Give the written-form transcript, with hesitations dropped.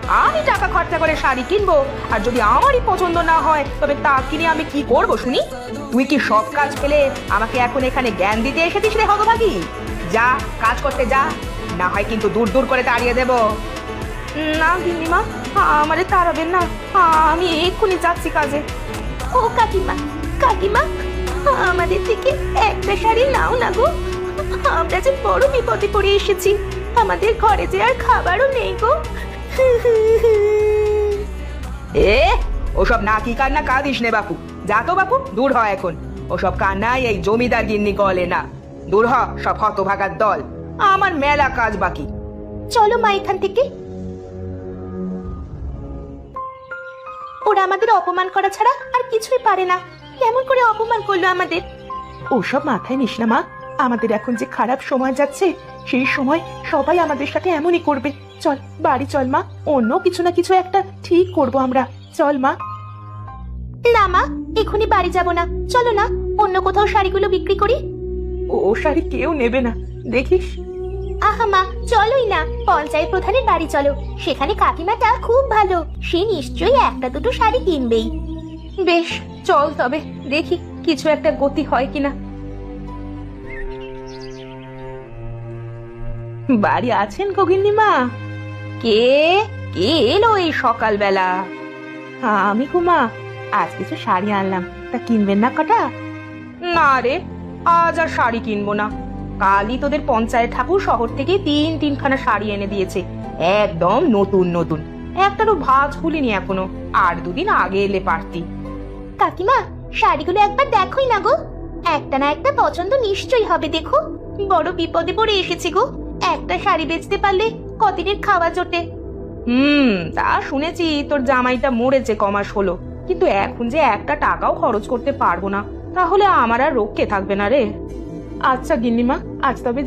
আমি টাকা খরচা করে শাড়ি কিনবো, আর যদি আমারই পছন্দ না হয় তবে তা কিনে আমি কি করব শুনি? তুই কি সব কাজ ফেলে আমাকে এখন এখানে জ্ঞান দিতে এসেছিস রে হতভাগী? যা কাজ করতে যা, না হয় কিন্তু দূর দূর করে তাড়িয়ে দেব। না গিন্নিমা, আমারে তাড়াবেন না, আমি এক্ষুনি যাচ্ছি কাজে। ও কাকিমা, কাকিমা, আমাদের থেকে একটা শাড়ি নাও না গো, আমরা যে বড় বিপদে পড়ে এসেছি, আমাদের ঘরে যে আর খাবারও নেই গো। এ ওসব নাকি কান্না কাঁদিস নে বাপু, যা তো বাপু, দূর হ এখন। ওসব কান্নাই এই জমিদার গিন্নি গলে না, দূর হ সব হতভাগার দল, আমার মেলা কাজ বাকি। চলো মা এখান থেকে। ওরা আমাদের অপমান করা ছাড়া আর কিছুই পারে না। কেমন করে অপমান করলো আমাদের? ওসব মাথায় নিস না মা, আমাদের এখন যে খারাপ সময় যাচ্ছে, সেই সময় সবাই আমাদের সাথে এমনই করবে। চল বাড়ি চল মা, অন্য কিছু না কিছু একটা ঠিক করব আমরা। চল মা। না মা, এখনই বাড়ি যাব না, চলো না অন্য কোথাও শাড়িগুলো বিক্রি করি। ও শাড়ি কেউ নেবে না, দেখিস। আহা মা, চলোই না, পঞ্চায়েত প্রধানের বাড়ি চলো, সেখানে কাকিমাটা খুব ভালো, সে নিশ্চয়ই একটা দুটো শাড়ি কিনবেই। বেশ চল তবে, দেখি কিছু একটা গতি হয় কিনা। বাড়ি আছেন গিন্নিমা? কে কে এলো এই সকালবেলা? আমি কুমা, আজ কিছু শাড়ি আনলাম, তা কিনবেন না কটা? না রে, আজ আর শাড়ি কিনবো না। কালই তোদের পঞ্চায়েত ঠাকুর শহর থেকে তিনখানা শাড়ি এনে দিয়েছে, একদম নতুন নতুন, একটারও ভাঁজ খুলিনি এখনো, আর দুদিন আগে এলে পারতি। কাকিমা, শাড়িগুলো একবার দেখোই না গো, একটা না একটা পছন্দ নিশ্চয়ই হবে, দেখো বড় বিপদে পড়ে এসেছি গো, একটা শাড়ি বেচতে পারলে কদিনের খাওয়া জোটে। তা শুনেছি তোর জামাইটা মরেছে কমাস হলো, কিন্তু এখন যে একটা টাকাও খরচ করতে পারবো না, তাহলে আমার আর রক্ষে থাকবে না রে। আচ্ছা গিন্নিমা, আজ তবে